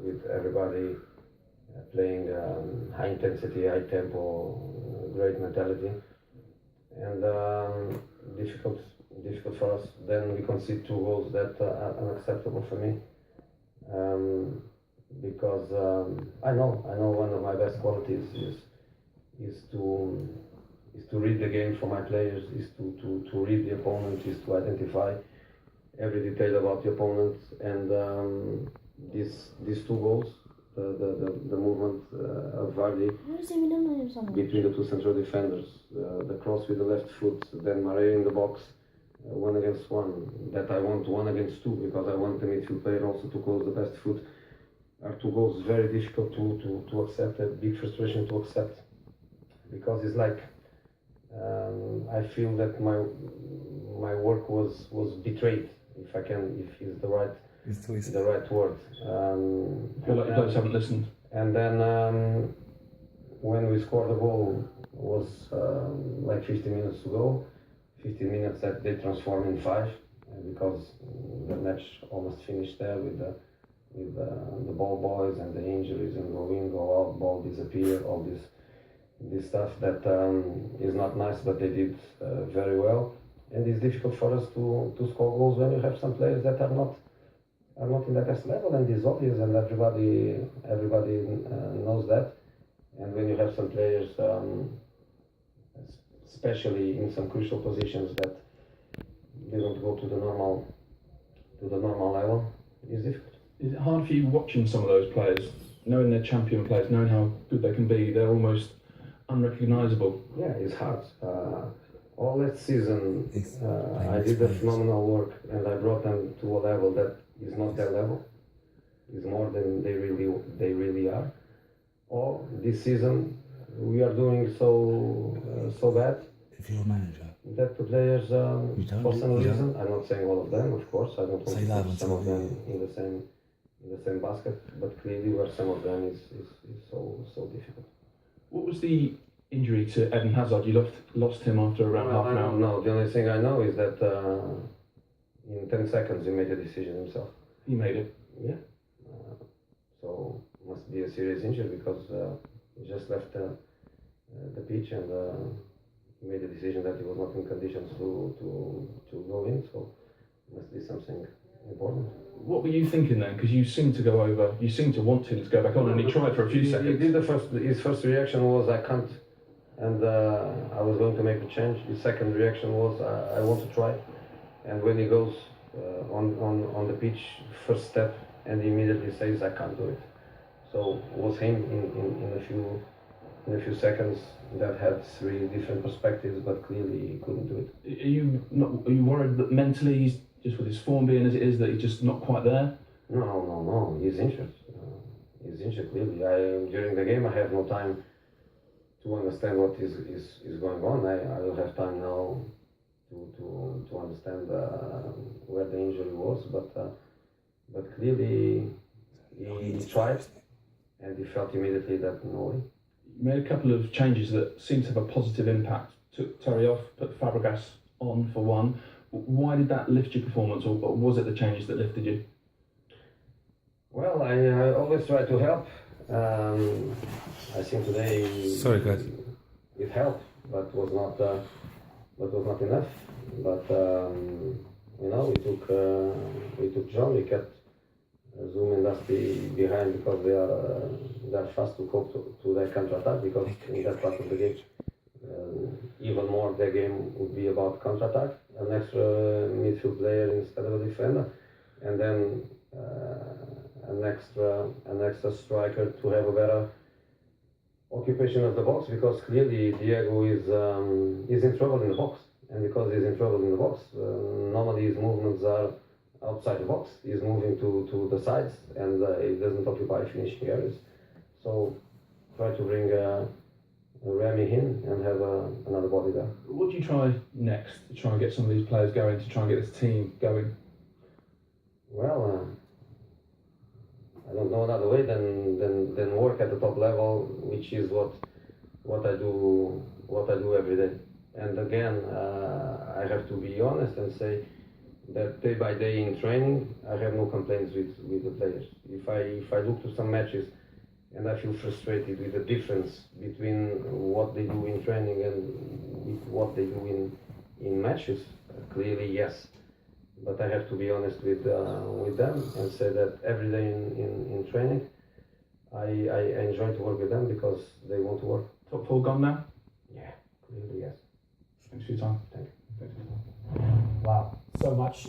with everybody playing high intensity, high tempo, great mentality, and difficult for us. Then we concede 2 goals that are unacceptable for me, because I know one of my best qualities is to read the game for my players, is to read the opponent, is to identify every detail about the opponent, and these 2 goals, the movement of Vardy between the 2 central defenders, the cross with the left foot, then Mourinho in the box, 1 against 1, that I want 1 against 2 because I want the midfield player also to close the best foot, are 2 goals very difficult to accept, a big frustration to accept, because it's like I feel that my work was betrayed, if is the right word. I feel like you players haven't listened. And then when we scored the goal, was like 15 minutes to go. 15 minutes that they transformed in 5, because the match almost finished there with the ball boys and the injuries and go in, go out, ball disappear, all this stuff that is not nice, but they did very well. And it's difficult for us to score goals when you have some players that are not in the best level, and it's obvious, and everybody knows that. And when you have some players, especially in some crucial positions, that they don't go to the normal level, it's difficult. Is it hard for you watching some of those players, knowing they're champion players, knowing how good they can be? They're almost unrecognisable. Yeah, it's hard. All that season, I did a phenomenal work, and I brought them to a level that is not their level. It's more than they really are. Or this season, we are doing so bad. If you're a manager, that the players, for some reason, I'm not saying all of them, of course, I don't want to put some of them in the same basket, but clearly where some of them is so difficult. What was the injury to Eden Hazard? You lost him after around half an hour. No, the only thing I know is that in 10 seconds he made a decision himself. He made it? Yeah. So must be a serious injury, because he just left the pitch, and he made a decision that he was not in conditions to go in, so must be something important. What were you thinking then? Because you seemed to go over, you seemed to want him to go back on, and he tried for a few seconds. He did his first reaction was, I can't, and I was going to make a change. His second reaction was, I want to try. And when he goes on the pitch, first step, and he immediately says, I can't do it. So it was him in a few seconds that had 3 different perspectives, but clearly he couldn't do it. Are you worried that mentally, he's just with his form being as it is, that he's just not quite there? No, he's injured. He's injured clearly. During the game I have no time to understand what is going on. I will have time now to understand where the injury was, but clearly he tried, and he felt immediately that no way. You made a couple of changes that seemed to have a positive impact. Took Terry off, put Fabregas on for 1. Why did that lift your performance, or was it the changes that lifted you? Well, I always try to help. I think today sorry, guys, it helped, but was not enough. But we took John. We kept Zoom and Dusty behind, because they are fast to cope to their counter-attack, because in that part of the game, even more their game would be about counter-attack, an extra midfield player instead of a defender, and then an extra striker to have a better occupation of the box, because clearly Diego is in trouble in the box, and because he's in trouble in the box, normally his movements are outside the box. He's moving to the sides, and he doesn't occupy finishing areas. So try to bring Remy in and have another body there. What do you try next to try and get some of these players going, to try and get this team going? Well, I don't know another way than work at the top level, which is what I do every day. And again, I have to be honest and say that day by day in training, I have no complaints with the players. If I look to some matches and I feel frustrated with the difference between what they do in training and with what they do in matches, clearly yes. But I have to be honest with them and say that every day in training, I enjoy to work with them because they want to work. Top four gone now? Yeah, clearly yes. Thanks for your time. Thank you. Thanks for your time. Wow, so much.